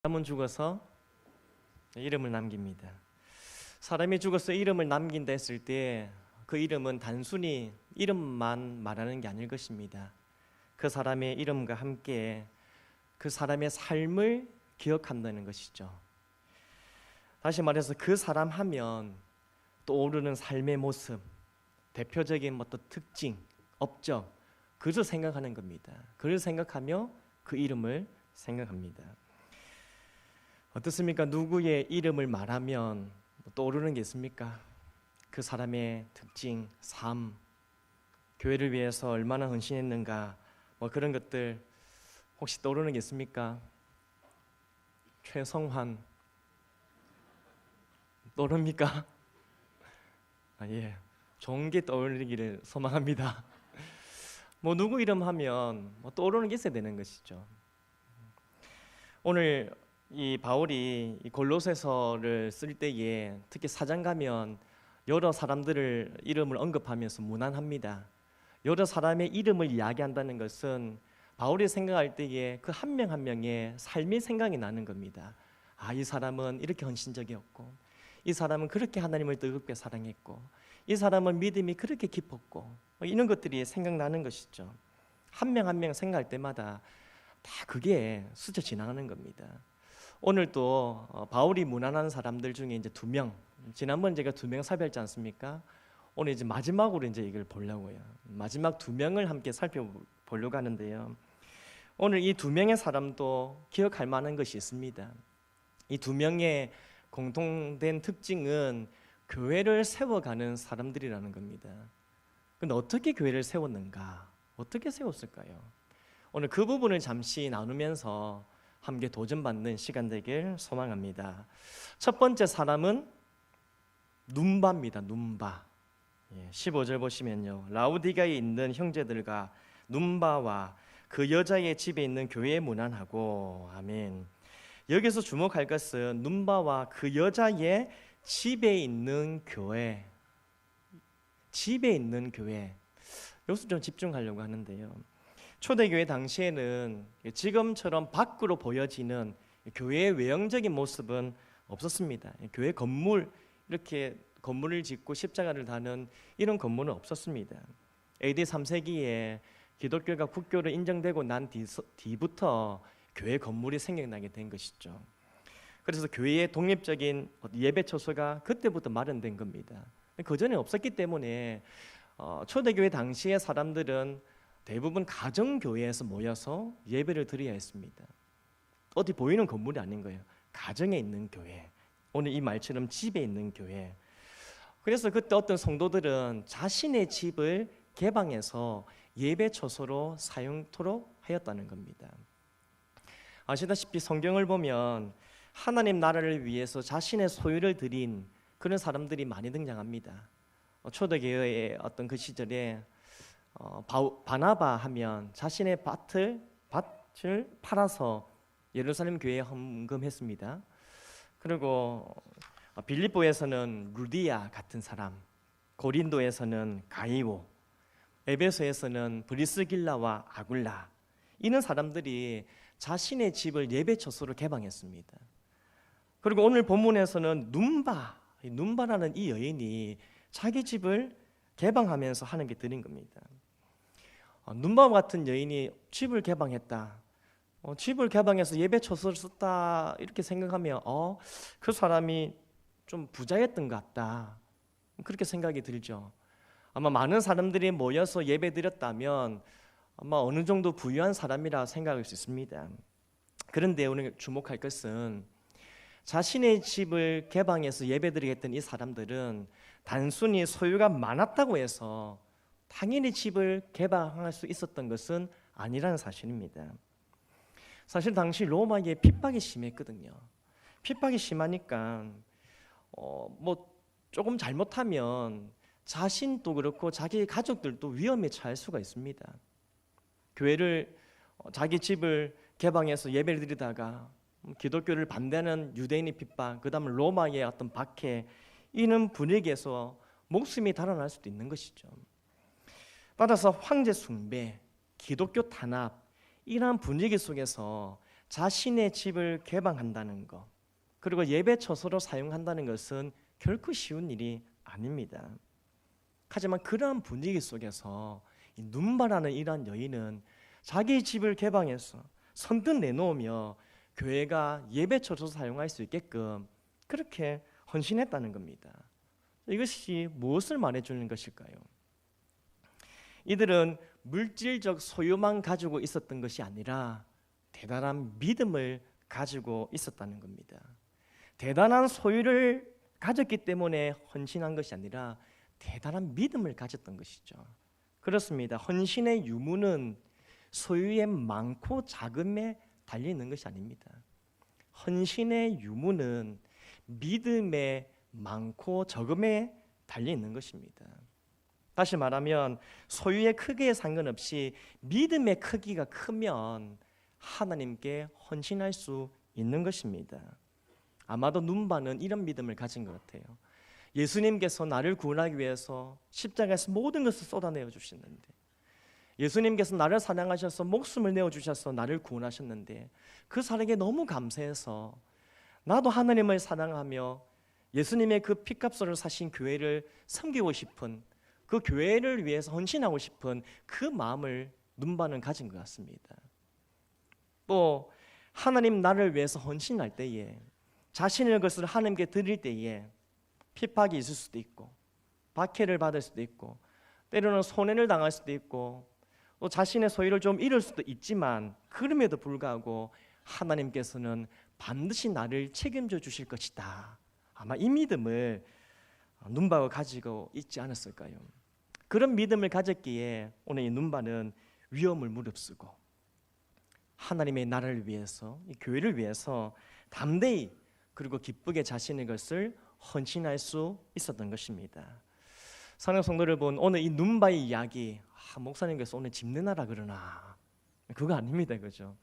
사람은 죽어서 이름을 남깁니다. 사람이 죽어서 이름을 남긴다 했을 때 그 이름은 단순히 이름만 말하는 게 아닐 것입니다. 그 사람의 이름과 함께 그 사람의 삶을 기억한다는 것이죠. 다시 말해서 그 사람 하면 떠오르는 삶의 모습, 대표적인 어떤 특징, 업적, 그것을 생각하는 겁니다. 그를 생각하며 그 이름을 생각합니다. 어떻습니까? 누구의 이름을 말하면 떠오르는 게 있습니까? 그 사람의 특징, 삶, 교회를 위해서 얼마나 헌신했는가, 그런 것들 혹시 떠오르는 게 있습니까? 최성환 떠오릅니까? 예, 좋은 게 떠오르기를 소망합니다. 누구 이름 하면 떠오르는 게 있어야 되는 것이죠. 오늘 이 바울이 이 골로새서를 쓸 때에 특히 4장 가면 여러 사람들을 이름을 언급하면서 무난합니다. 여러 사람의 이름을 이야기한다는 것은 바울이 생각할 때에 그 한 명 한 명의 삶이 생각이 나는 겁니다. 이 사람은 이렇게 헌신적이었고, 이 사람은 그렇게 하나님을 뜨겁게 사랑했고, 이 사람은 믿음이 그렇게 깊었고, 이런 것들이 생각나는 것이죠. 한 명 한 명 생각할 때마다 다 그게 스쳐 지나가는 겁니다. 오늘 또 바울이 무난한 사람들 중에 이제 2명, 지난번 제가 2명 살펴봤지 않습니까? 오늘 이제 마지막으로 이제 이걸 보려고요. 마지막 2명을 함께 살펴보려고 하는데요. 오늘 이 2명의 사람도 기억할 만한 것이 있습니다. 이 2명의 공통된 특징은 교회를 세워가는 사람들이라는 겁니다. 그런데 어떻게 교회를 세웠는가? 어떻게 세웠을까요? 오늘 그 부분을 잠시 나누면서 함께 도전받는 시간 되길 소망합니다. 첫 번째 사람은 눈바입니다. 눈바. 15절 보시면요, 라우디가에 있는 형제들과 눈바와 그 여자의 집에 있는 교회에 문안하고. 아멘. 여기서 주목할 것은 눈바와 그 여자의 집에 있는 교회. 집에 있는 교회. 여기서 좀 집중하려고 하는데요, 초대교회 당시에는 지금처럼 밖으로 보여지는 교회의 외형적인 모습은 없었습니다. 교회 건물, 이렇게 건물을 짓고 십자가를 다는 이런 건물은 없었습니다. AD 3세기에 기독교가 국교로 인정되고 난 뒤부터 교회 건물이 생겨나게 된 것이죠. 그래서 교회의 독립적인 예배 처소가 그때부터 마련된 겁니다. 그 전에 없었기 때문에 초대교회 당시의 사람들은 대부분 가정교회에서 모여서 예배를 드려야 했습니다. 어디 보이는 건물이 아닌 거예요. 가정에 있는 교회. 오늘 이 말처럼 집에 있는 교회. 그래서 그때 어떤 성도들은 자신의 집을 개방해서 예배 처소로 사용토록 하였다는 겁니다. 아시다시피 성경을 보면 하나님 나라를 위해서 자신의 소유를 드린 그런 사람들이 많이 등장합니다. 초대교회의 어떤 그 시절에 바나바 하면 자신의 밭을 팔아서 예루살렘 교회에 헌금했습니다. 그리고 빌립보에서는 루디아 같은 사람, 고린도에서는 가이오, 에베소에서는 브리스길라와 아굴라, 이런 사람들이 자신의 집을 예배 처소로 개방했습니다. 그리고 오늘 본문에서는 눈바라는 이 여인이 자기 집을 개방하면서 하는 게 드린 겁니다. 눈바와 같은 여인이 집을 개방했다, 집을 개방해서 예배 처소를 썼다, 이렇게 생각하면 그 사람이 좀 부자였던 것 같다, 그렇게 생각이 들죠. 아마 많은 사람들이 모여서 예배 드렸다면 아마 어느 정도 부유한 사람이라 생각할 수 있습니다. 그런데 오늘 주목할 것은 자신의 집을 개방해서 예배 드리겠던 이 사람들은 단순히 소유가 많았다고 해서 당연히 집을 개방할 수 있었던 것은 아니라는 사실입니다. 사실 당시 로마에 핍박이 심했거든요. 핍박이 심하니까 조금 잘못하면 자신도 그렇고 자기 가족들도 위험에 처할 수가 있습니다. 교회를 자기 집을 개방해서 예배를 드리다가 기독교를 반대하는 유대인의 핍박, 그 다음에 로마의 어떤 박해, 이런 분위기에서 목숨이 달아날 수도 있는 것이죠. 따라서 황제 숭배, 기독교 탄압, 이러한 분위기 속에서 자신의 집을 개방한다는 것, 그리고 예배 처소로 사용한다는 것은 결코 쉬운 일이 아닙니다. 하지만 그러한 분위기 속에서 이 눈바라는 이러한 여인은 자기 집을 개방해서 선뜻 내놓으며 교회가 예배 처소로 사용할 수 있게끔 그렇게 헌신했다는 겁니다. 이것이 무엇을 말해주는 것일까요? 이들은 물질적 소유만 가지고 있었던 것이 아니라 대단한 믿음을 가지고 있었다는 겁니다. 대단한 소유를 가졌기 때문에 헌신한 것이 아니라 대단한 믿음을 가졌던 것이죠. 그렇습니다. 헌신의 유무는 소유의 많고 작음에 달려 있는 것이 아닙니다. 헌신의 유무는 믿음의 많고 적음에 달려 있는 것입니다. 다시 말하면 소유의 크기에 상관없이 믿음의 크기가 크면 하나님께 헌신할 수 있는 것입니다. 아마도 눈바는 이런 믿음을 가진 것 같아요. 예수님께서 나를 구원하기 위해서 십자가에서 모든 것을 쏟아내어 주시는데, 예수님께서 나를 사랑하셔서 목숨을 내어주셔서 나를 구원하셨는데, 그 사랑에 너무 감사해서 나도 하나님을 사랑하며 예수님의 그 피값으로 사신 교회를 섬기고 싶은, 그 교회를 위해서 헌신하고 싶은 그 마음을 눈바는 가진 것 같습니다. 또 하나님 나를 위해서 헌신할 때에, 자신의 것을 하나님께 드릴 때에 핍박이 있을 수도 있고 박해를 받을 수도 있고 때로는 손해를 당할 수도 있고 또 자신의 소유를 좀 잃을 수도 있지만, 그럼에도 불구하고 하나님께서는 반드시 나를 책임져 주실 것이다. 아마 이 믿음을 눈바가 가지고 있지 않았을까요? 그런 믿음을 가졌기에 오늘 이 눈바는 위험을 무릅쓰고 하나님의 나라를 위해서, 이 교회를 위해서 담대히 그리고 기쁘게 자신의 것을 헌신할 수 있었던 것입니다. 사랑하는 성도를 본 오늘 이 눈바의 이야기, 목사님께서 오늘 집 내놔라 그러나, 그거 아닙니다. 그죠?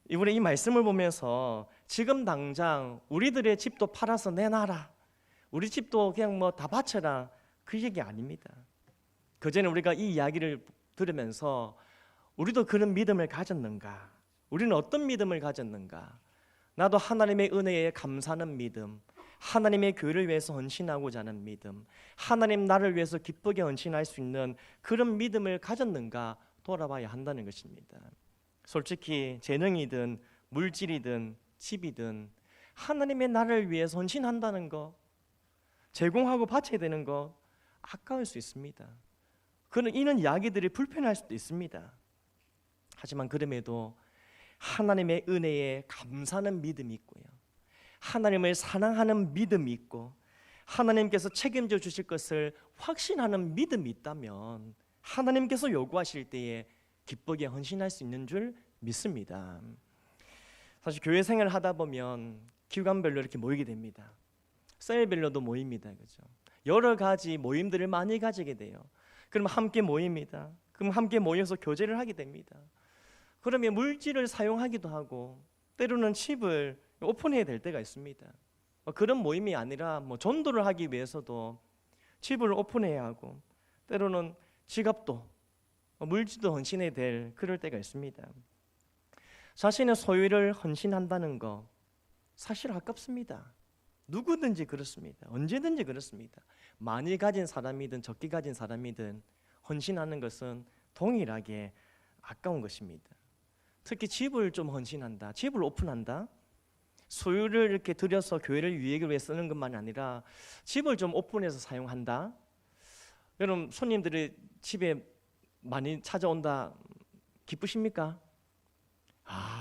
이번에 이 말씀을 보면서 지금 당장 우리들의 집도 팔아서 내놔라, 우리 집도 그냥 뭐 다 바쳐라, 그 얘기 아닙니다. 그전에 우리가 이 이야기를 들으면서 우리도 그런 믿음을 가졌는가? 우리는 어떤 믿음을 가졌는가? 나도 하나님의 은혜에 감사하는 믿음, 하나님의 교회를 위해서 헌신하고자 하는 믿음, 하나님 나를 위해서 기쁘게 헌신할 수 있는 그런 믿음을 가졌는가 돌아봐야 한다는 것입니다. 솔직히 재능이든 물질이든 집이든 하나님의 나를 위해서 헌신한다는 것, 제공하고 바쳐야 되는 것 아까울 수 있습니다. 이런 이야기들이 불편할 수도 있습니다. 하지만 그럼에도 하나님의 은혜에 감사하는 믿음이 있고요, 하나님을 사랑하는 믿음이 있고 하나님께서 책임져 주실 것을 확신하는 믿음이 있다면 하나님께서 요구하실 때에 기쁘게 헌신할 수 있는 줄 믿습니다. 사실 교회 생활을 하다 보면 기간별로 이렇게 모이게 됩니다. 셀별로도 모입니다. 그죠? 여러 가지 모임들을 많이 가지게 돼요. 그럼 함께 모입니다. 그럼 함께 모여서 교제를 하게 됩니다. 그러면 물질을 사용하기도 하고 때로는 집을 오픈해야 될 때가 있습니다. 그런 모임이 아니라 전도를 하기 위해서도 집을 오픈해야 하고 때로는 지갑도 물질도 헌신해야 될 그럴 때가 있습니다. 자신의 소유를 헌신한다는 거 사실 아깝습니다. 누구든지 그렇습니다. 언제든지 그렇습니다. 많이 가진 사람이든 적게 가진 사람이든 헌신하는 것은 동일하게 아까운 것입니다. 특히 집을 좀 헌신한다, 집을 오픈한다, 소유를 이렇게 들여서 교회를 유익을 위해 쓰는 것만이 아니라 집을 좀 오픈해서 사용한다. 여러분 손님들이 집에 많이 찾아온다, 기쁘십니까?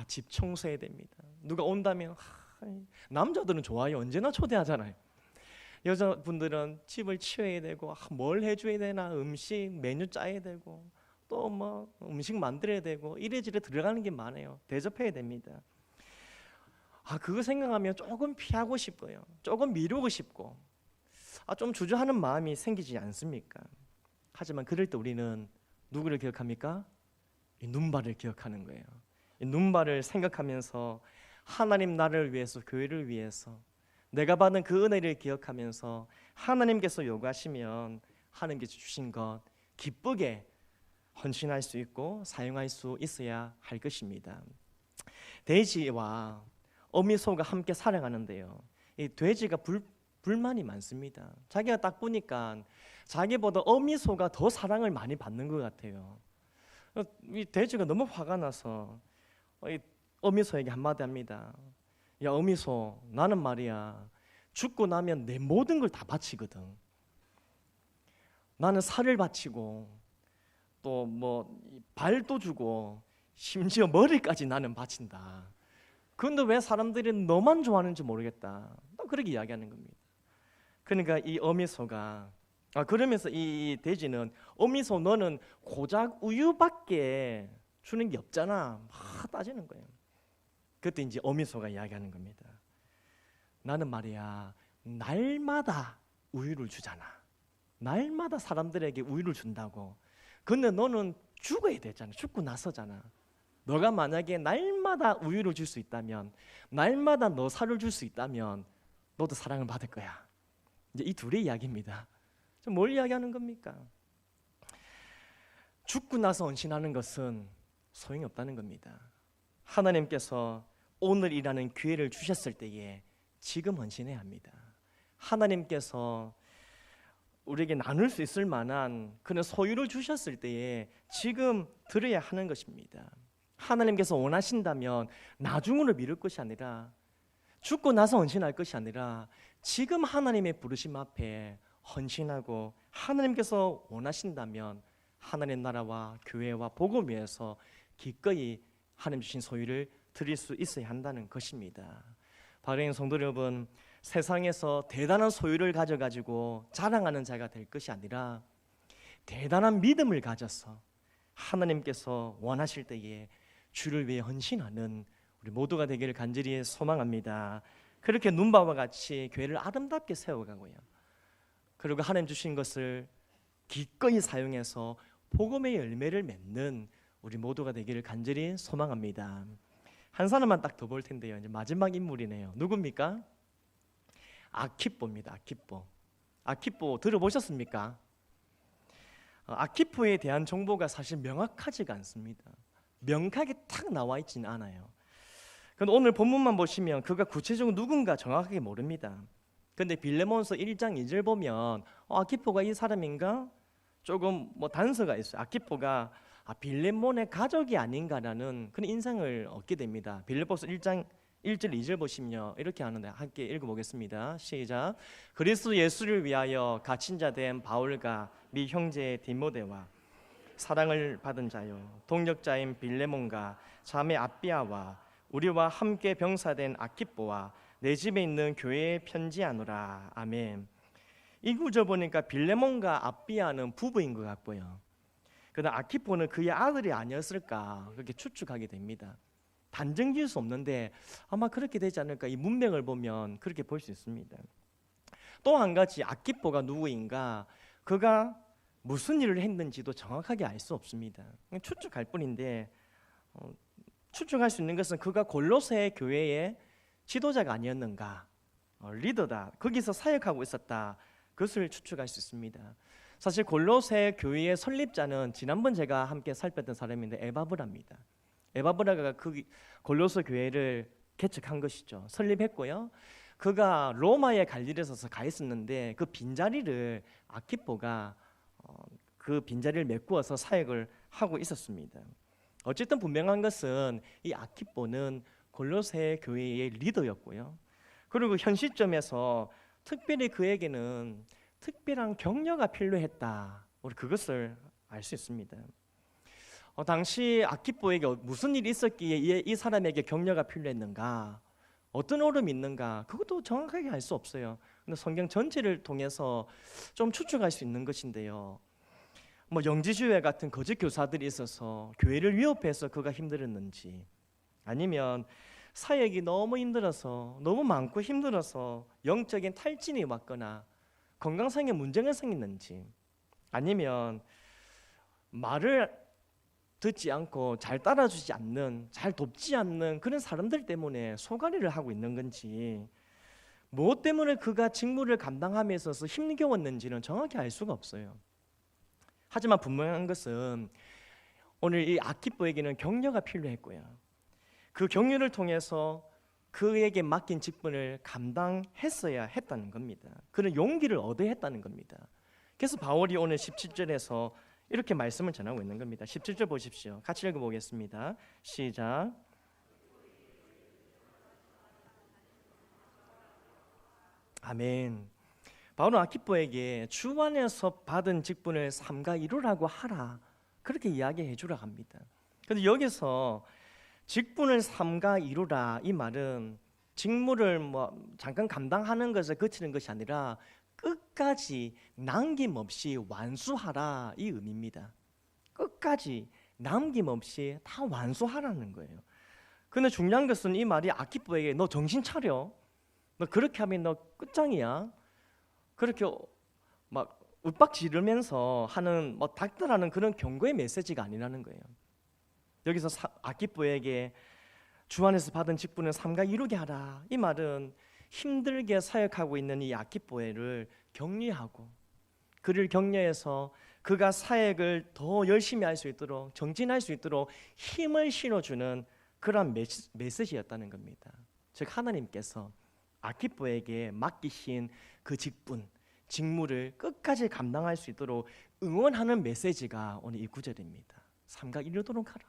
집 청소해야 됩니다. 누가 온다면 남자들은 좋아요. 언제나 초대하잖아요. 여자분들은 집을 치워야 되고 뭘 해줘야 되나, 음식 메뉴 짜야 되고 또 음식 만들어야 되고 이래저래 들어가는 게 많아요. 대접해야 됩니다. 그거 생각하면 조금 피하고 싶고요, 조금 미루고 싶고 좀 주저하는 마음이 생기지 않습니까? 하지만 그럴 때 우리는 누구를 기억합니까? 이 눈바를 기억하는 거예요. 이 눈바를 생각하면서 하나님 나를 위해서, 교회를 위해서 내가 받은 그 은혜를 기억하면서 하나님께서 요구하시면 하나님께서 주신 것 기쁘게 헌신할 수 있고 사용할 수 있어야 할 것입니다. 돼지와 어미소가 함께 살아가는데요. 이 돼지가 불만이 많습니다. 자기가 딱 보니까 자기보다 어미소가 더 사랑을 많이 받는 것 같아요. 이 돼지가 너무 화가 나서 이 어미소에게 한마디 합니다. 야, 어미소, 나는 말이야 죽고 나면 내 모든 걸 다 바치거든. 나는 살을 바치고 또 뭐 발도 주고 심지어 머리까지 나는 바친다. 그런데 왜 사람들이 너만 좋아하는지 모르겠다. 또 그렇게 이야기하는 겁니다. 그러니까 이 어미소가 그러면서 이 돼지는 어미소 너는 고작 우유밖에 주는 게 없잖아. 막 따지는 거예요. 그때 이제 어미소가 이야기하는 겁니다. 나는 말이야 날마다 우유를 주잖아. 날마다 사람들에게 우유를 준다고. 근데 너는 죽어야 되잖아. 죽고 나서잖아. 너가 만약에 날마다 우유를 줄 수 있다면, 날마다 너 살을 줄 수 있다면 너도 사랑을 받을 거야. 이제 이 둘의 이야기입니다. 뭘 이야기하는 겁니까? 죽고 나서 헌신하는 것은 소용이 없다는 겁니다. 하나님께서 오늘이라는 기회를 주셨을 때에 지금 헌신해야 합니다. 하나님께서 우리에게 나눌 수 있을 만한 그런 소유를 주셨을 때에 지금 드려야 하는 것입니다. 하나님께서 원하신다면 나중으로 미룰 것이 아니라, 죽고 나서 헌신할 것이 아니라 지금 하나님의 부르심 앞에 헌신하고, 하나님께서 원하신다면 하나님 나라와 교회와 복음 위해서 기꺼이 하나님 주신 소유를 드릴 수 있어야 한다는 것입니다. 바로 성도 여러분, 세상에서 대단한 소유를 가져가지고 자랑하는 자가 될 것이 아니라 대단한 믿음을 가져서 하나님께서 원하실 때에 주를 위해 헌신하는 우리 모두가 되기를 간절히 소망합니다. 그렇게 눈바와 같이 교회를 아름답게 세워가고요, 그리고 하나님 주신 것을 기꺼이 사용해서 복음의 열매를 맺는 우리 모두가 되기를 간절히 소망합니다. 한 사람만 딱 더 볼 텐데요. 이제 마지막 인물이네요. 누굽니까? 아키뽀입니다. 아키뽀 들어보셨습니까? 아키뽀에 대한 정보가 사실 명확하지가 않습니다. 명확하게 딱 나와 있지는 않아요. 그런데 오늘 본문만 보시면 그가 구체적으로 누군가 정확하게 모릅니다. 그런데 빌레몬서 1장 2절 보면 아키뽀가 이 사람인가? 조금 단서가 있어요. 아키뽀가 빌레몬의 가족이 아닌가라는 그런 인상을 얻게 됩니다. 빌레몬서 1장 1절 2절 보시면 이렇게 하는데 함께 읽어보겠습니다. 시작. 그리스도 예수를 위하여 갇힌 자 된 바울과 미 형제 디모데와 사랑을 받은 자요 동역자인 빌레몬과 자매 아비아와 우리와 함께 병사된 아키뽀와 내 집에 있는 교회에 편지하노라. 아멘. 이 구절 보니까 빌레몬과 아비아는 부부인 것 같고요, 그다음 아키뽀는 그의 아들이 아니었을까 그렇게 추측하게 됩니다. 단정 지을 수 없는데 아마 그렇게 되지 않을까, 이 문맥을 보면 그렇게 볼 수 있습니다. 또 한 가지, 아키뽀가 누구인가, 그가 무슨 일을 했는지도 정확하게 알 수 없습니다. 추측할 뿐인데, 추측할 수 있는 것은 그가 골로새 교회의 지도자가 아니었는가, 리더다, 거기서 사역하고 있었다, 그것을 추측할 수 있습니다. 사실 골로새 교회의 설립자는 지난번 제가 함께 살폈던 사람인데 에바브라입니다. 에바브라가 그 골로새 교회를 개척한 것이죠. 설립했고요, 그가 로마에 갈 일에 있어서 가 있었는데 그 빈자리를 아키뽀가 그 빈자리를 메꾸어서 사역을 하고 있었습니다. 어쨌든 분명한 것은 이 아키뽀는 골로새 교회의 리더였고요, 그리고 현 시점에서 특별히 그에게는 특별한 격려가 필요했다, 우리 그것을 알 수 있습니다. 당시 아키뽀에게 무슨 일이 있었기에 이 사람에게 격려가 필요했는가, 어떤 어려움이 있는가, 그것도 정확하게 알 수 없어요. 근데 성경 전체를 통해서 좀 추측할 수 있는 것인데요, 영지주의 같은 거짓 교사들이 있어서 교회를 위협해서 그가 힘들었는지, 아니면 사역이 너무 힘들어서, 너무 많고 힘들어서 영적인 탈진이 왔거나 건강상의 문제가 생겼는지, 아니면 말을 듣지 않고 잘 따라주지 않는, 잘 돕지 않는 그런 사람들 때문에 소가리를 하고 있는 건지, 무엇 때문에 그가 직무를 감당함에 있어서 힘겨웠는지는 정확히 알 수가 없어요. 하지만 분명한 것은 오늘 이 아키뽀에게는 격려가 필요했고요, 그 격려를 통해서 그에게 맡긴 직분을 감당했어야 했다는 겁니다. 그는 용기를 얻어야 했다는 겁니다. 그래서 바울이 오늘 17절에서 이렇게 말씀을 전하고 있는 겁니다. 17절 보십시오. 같이 읽어보겠습니다. 시작. 아멘. 바울은 아키포에게 주 안에서 받은 직분을 삼가 이루라고 하라, 그렇게 이야기해 주라 합니다. 그런데 여기서 직분을 삼가 이루라, 이 말은 직무를 잠깐 감당하는 것에 그치는 것이 아니라 끝까지 남김없이 완수하라, 이 의미입니다. 끝까지 남김없이 다 완수하라는 거예요. 근데 중요한 것은 이 말이 아키포에게 너 정신 차려, 너 그렇게 하면 너 끝장이야, 그렇게 막 윽박 지르면서 하는 닥달하는 그런 경고의 메시지가 아니라는 거예요. 여기서 아키포에게 주 안에서 받은 직분을 삼가 이루게 하라, 이 말은 힘들게 사역하고 있는 이 아키포를 격려하고 그를 격려해서 그가 사역을 더 열심히 할 수 있도록, 정진할 수 있도록 힘을 실어주는 그런 메시지였다는 겁니다. 즉 하나님께서 아키포에게 맡기신 그 직분, 직무를 끝까지 감당할 수 있도록 응원하는 메시지가 오늘 이 구절입니다. 삼가 이루도록 하라,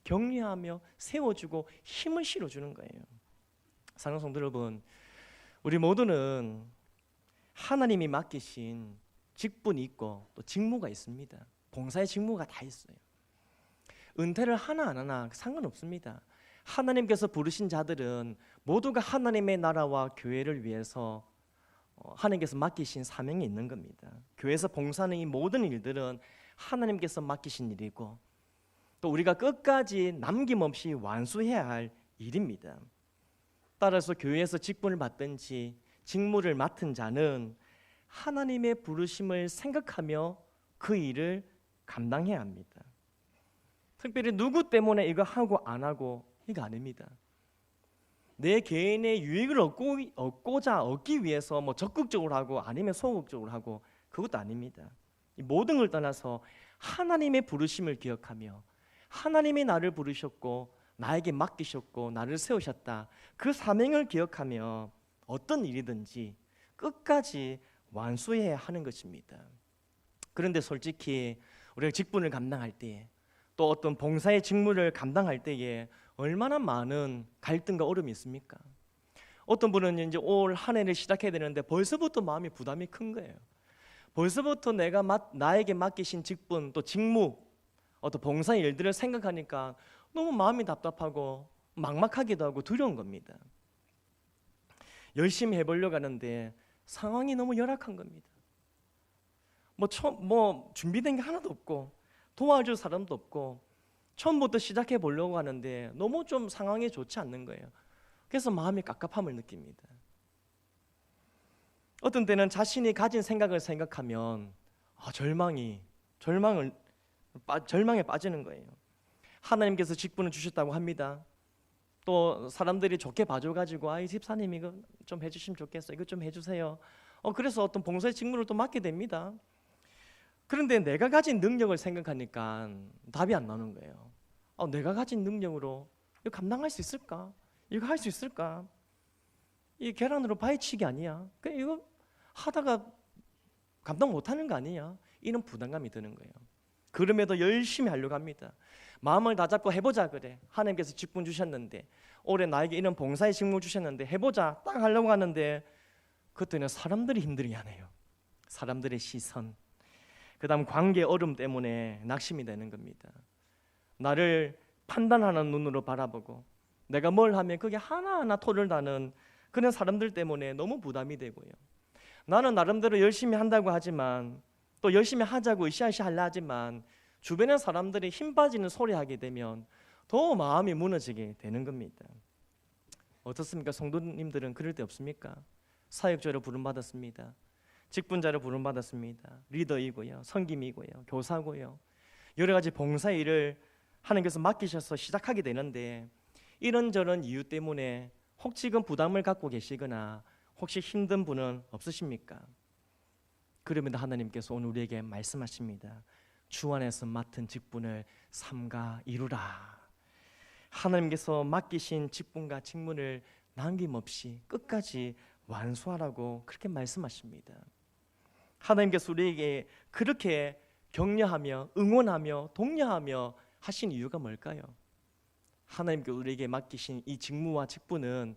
격려하며 세워주고 힘을 실어주는 거예요. 사랑하는 성도 여러분, 우리 모두는 하나님이 맡기신 직분이 있고 또 직무가 있습니다. 봉사의 직무가 다 있어요. 은퇴를 하나 안 하나 상관없습니다. 하나님께서 부르신 자들은 모두가 하나님의 나라와 교회를 위해서 하나님께서 맡기신 사명이 있는 겁니다. 교회에서 봉사하는 이 모든 일들은 하나님께서 맡기신 일이고 또 우리가 끝까지 남김없이 완수해야 할 일입니다. 따라서 교회에서 직분을 맡든지 직무를 맡은 자는 하나님의 부르심을 생각하며 그 일을 감당해야 합니다. 특별히 누구 때문에 이거 하고 안 하고 이거 아닙니다. 내 개인의 유익을 얻기 위해서 적극적으로 하고 아니면 소극적으로 하고, 그것도 아닙니다. 이 모든 걸 떠나서 하나님의 부르심을 기억하며 하나님이 나를 부르셨고 나에게 맡기셨고 나를 세우셨다, 그 사명을 기억하며 어떤 일이든지 끝까지 완수해야 하는 것입니다. 그런데 솔직히 우리가 직분을 감당할 때에 또 어떤 봉사의 직무를 감당할 때에 얼마나 많은 갈등과 어려움이 있습니까? 어떤 분은 이제 올 한 해를 시작해야 되는데 벌써부터 마음이 부담이 큰 거예요. 벌써부터 나에게 맡기신 직분 또 직무, 어떤 봉사의 일들을 생각하니까 너무 마음이 답답하고 막막하기도 하고 두려운 겁니다. 열심히 해보려고 하는데 상황이 너무 열악한 겁니다. 준비된 게 하나도 없고 도와줄 사람도 없고 처음부터 시작해 보려고 하는데 너무 좀 상황이 좋지 않는 거예요. 그래서 마음이 갑갑함을 느낍니다. 어떤 때는 자신이 가진 생각을 생각하면 절망에 빠지는 거예요. 하나님께서 직분을 주셨다고 합니다. 또 사람들이 좋게 봐줘가지고 이 집사님 이거 좀 해주시면 좋겠어요, 이거 좀 해주세요. 그래서 어떤 봉사의 직무를 또 맡게 됩니다. 그런데 내가 가진 능력을 생각하니까 답이 안 나오는 거예요. 내가 가진 능력으로 이거 감당할 수 있을까? 이거 할 수 있을까? 이 계란으로 바위치기 아니야? 이거 하다가 감당 못하는 거 아니냐? 이런 부담감이 드는 거예요. 그럼에도 열심히 하려고 합니다. 마음을 다잡고 해보자 그래. 하나님께서 직분 주셨는데 올해 나에게 이런 봉사의 직무 주셨는데 해보자 딱 하려고 하는데 그때는 사람들이 힘들게 하네요. 사람들의 시선, 그 다음 관계 어려움 때문에 낙심이 되는 겁니다. 나를 판단하는 눈으로 바라보고 내가 뭘 하면 그게 하나하나 토를 다는 그런 사람들 때문에 너무 부담이 되고요. 나는 나름대로 열심히 한다고 하지만 또 열심히 하자고 으쌰으쌰 하려 하지만 주변의 사람들이 힘 빠지는 소리 하게 되면 더 마음이 무너지게 되는 겁니다. 어떻습니까? 성도님들은 그럴 때 없습니까? 사역자로 부름받았습니다. 직분자로 부름받았습니다. 리더이고요, 섬김이고요, 교사고요, 여러 가지 봉사 일을 하나님께서 맡기셔서 시작하게 되는데 이런저런 이유 때문에 혹시금 부담을 갖고 계시거나 혹시 힘든 분은 없으십니까? 그러면 하나님께서 오늘 우리에게 말씀하십니다. 주 안에서 맡은 직분을 삼가 이루라. 하나님께서 맡기신 직분과 직무를 남김없이 끝까지 완수하라고 그렇게 말씀하십니다. 하나님께서 우리에게 그렇게 격려하며 응원하며 독려하며 하신 이유가 뭘까요? 하나님께서 우리에게 맡기신 이 직무와 직분은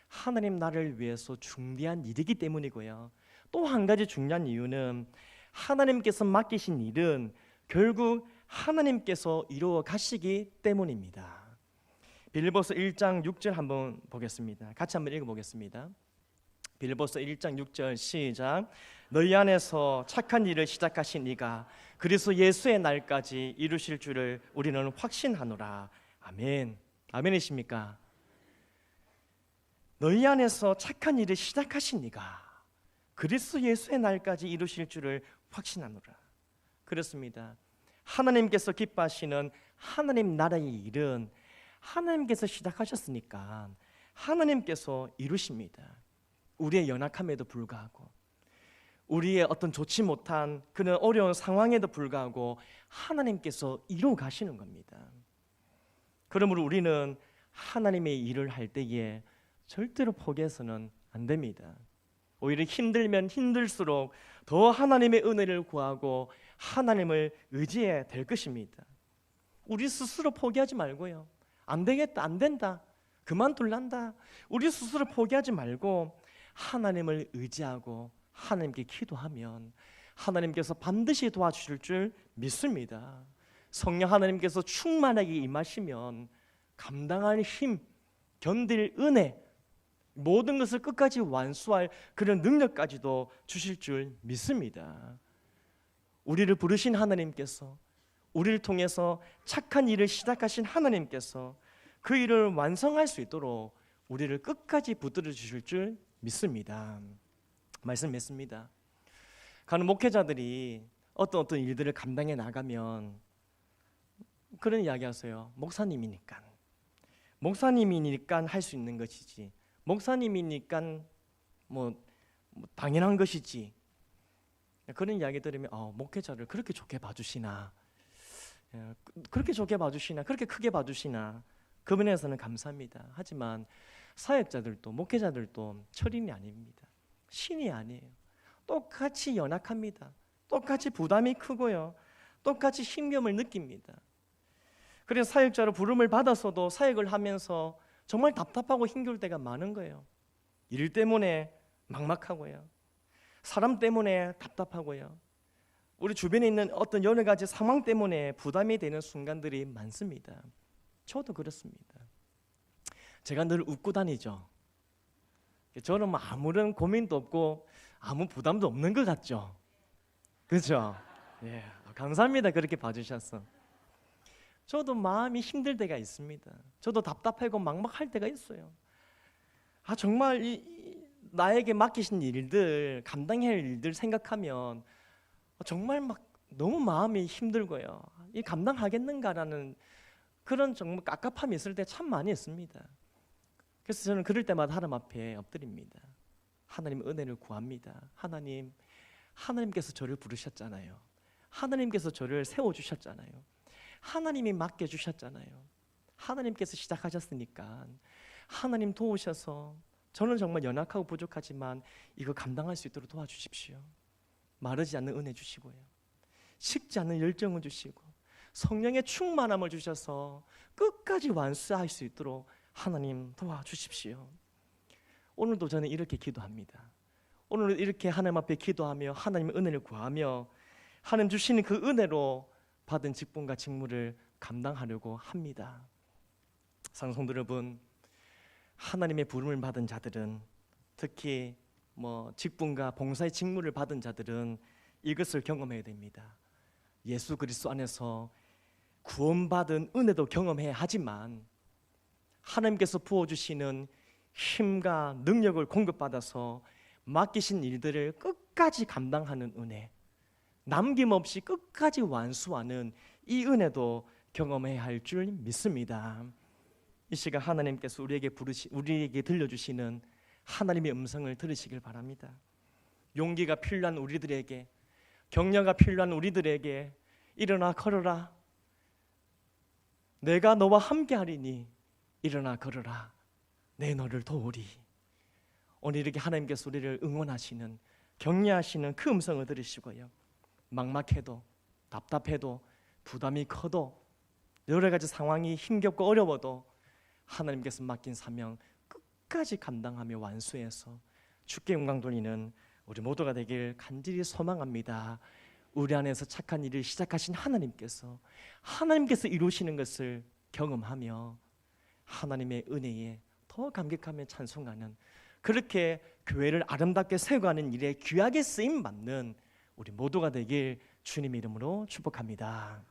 하나님 나라를 위해서 중대한 일이기 때문이고요. 또 한 가지 중요한 이유는 하나님께서 맡기신 일은 결국 하나님께서 이루어 가시기 때문입니다. 빌립보서 1장 6절 한번 보겠습니다. 같이 한번 읽어보겠습니다. 빌립보서 1장 6절 시작. 너희 안에서 착한 일을 시작하신 이가 그리스도 예수의 날까지 이루실 줄을 우리는 확신하노라. 아멘. 아멘이십니까? 너희 안에서 착한 일을 시작하신 이가 그리스도 예수의 날까지 이루실 줄을 확신하노라. 그렇습니다. 하나님께서 기뻐하시는 하나님 나라의 일은 하나님께서 시작하셨으니까 하나님께서 이루십니다. 우리의 연약함에도 불구하고, 우리의 어떤 좋지 못한 그런 어려운 상황에도 불구하고 하나님께서 이루어 가시는 겁니다. 그러므로 우리는 하나님의 일을 할 때에 절대로 포기해서는 안 됩니다. 오히려 힘들면 힘들수록 더 하나님의 은혜를 구하고 하나님을 의지해야 될 것입니다. 우리 스스로 포기하지 말고요. 안 되겠다, 안 된다, 그만둘란다, 우리 스스로 포기하지 말고 하나님을 의지하고 하나님께 기도하면 하나님께서 반드시 도와주실 줄 믿습니다. 성령 하나님께서 충만하게 임하시면 감당할 힘, 견딜 은혜, 모든 것을 끝까지 완수할 그런 능력까지도 주실 줄 믿습니다. 우리를 부르신 하나님께서, 우리를 통해서 착한 일을 시작하신 하나님께서 그 일을 완성할 수 있도록 우리를 끝까지 붙들어 주실 줄 믿습니다. 말씀 맺습니다. 가는 목회자들이 어떤 일들을 감당해 나가면 그런 이야기 하세요. 목사님이니까 할 수 있는 것이지, 목사님이니까 뭐 당연한 것이지, 그런 이야기 들으면 목회자를 그렇게 좋게 봐주시나, 그렇게 좋게 봐주시나, 그렇게 크게 봐주시나, 그 면에서는 감사합니다. 하지만 사역자들도 목회자들도 철인이 아닙니다. 신이 아니에요. 똑같이 연약합니다. 똑같이 부담이 크고요, 똑같이 힘듦을 느낍니다. 그래서 사역자로 부름을 받아서도 사역을 하면서 정말 답답하고 힘겨울 때가 많은 거예요. 일 때문에 막막하고요, 사람 때문에 답답하고요, 우리 주변에 있는 어떤 여러 가지 상황 때문에 부담이 되는 순간들이 많습니다. 저도 그렇습니다. 제가 늘 웃고 다니죠. 저는 뭐 아무런 고민도 없고 아무 부담도 없는 것 같죠. 그렇죠? 예, 감사합니다. 그렇게 봐주셔서. 저도 마음이 힘들 때가 있습니다. 저도 답답하고 막막할 때가 있어요. 정말 나에게 맡기신 일들, 감당해야 할 일들 생각하면 정말 막 너무 마음이 힘들고요, 이 감당하겠는가라는 그런 정말 깝깝함이 있을 때 참 많이 있습니다. 그래서 저는 그럴 때마다 하나님 앞에 엎드립니다. 하나님 은혜를 구합니다. 하나님께서 저를 부르셨잖아요. 하나님께서 저를 세워주셨잖아요. 하나님이 맡겨주셨잖아요. 하나님께서 시작하셨으니까 하나님 도우셔서 저는 정말 연약하고 부족하지만 이거 감당할 수 있도록 도와주십시오. 마르지 않는 은혜 주시고요, 식지 않는 열정을 주시고 성령의 충만함을 주셔서 끝까지 완수할 수 있도록 하나님 도와주십시오. 오늘도 저는 이렇게 기도합니다. 오늘 이렇게 하나님 앞에 기도하며 하나님의 은혜를 구하며 하나님 주시는 그 은혜로 받은 직분과 직무를 감당하려고 합니다. 사랑성도 여러분, 하나님의 부름을 받은 자들은, 특히 직분과 봉사의 직무를 받은 자들은 이것을 경험해야 됩니다. 예수 그리스도 안에서 구원받은 은혜도 경험해야 하지만 하나님께서 부어주시는 힘과 능력을 공급받아서 맡기신 일들을 끝까지 감당하는 은혜, 남김없이 끝까지 완수하는 이 은혜도 경험해야 할 줄 믿습니다. 이 시간 하나님께서 우리에게 들려주시는 하나님의 음성을 들으시길 바랍니다. 용기가 필요한 우리들에게, 격려가 필요한 우리들에게 일어나 걸어라, 내가 너와 함께 하리니 일어나 걸어라, 내 너를 도우리. 오늘 이렇게 하나님께서 우리를 응원하시는, 격려하시는 그 음성을 들으시고요, 막막해도 답답해도 부담이 커도 여러 가지 상황이 힘겹고 어려워도 하나님께서 맡긴 사명 끝까지 감당하며 완수해서 주께 영광 돌리는 우리 모두가 되길 간절히 소망합니다. 우리 안에서 착한 일을 시작하신 하나님께서 이루시는 것을 경험하며 하나님의 은혜에 더 감격하며 찬송하는, 그렇게 교회를 아름답게 세워가는 일에 귀하게 쓰임 받는 우리 모두가 되길 주님의 이름으로 축복합니다.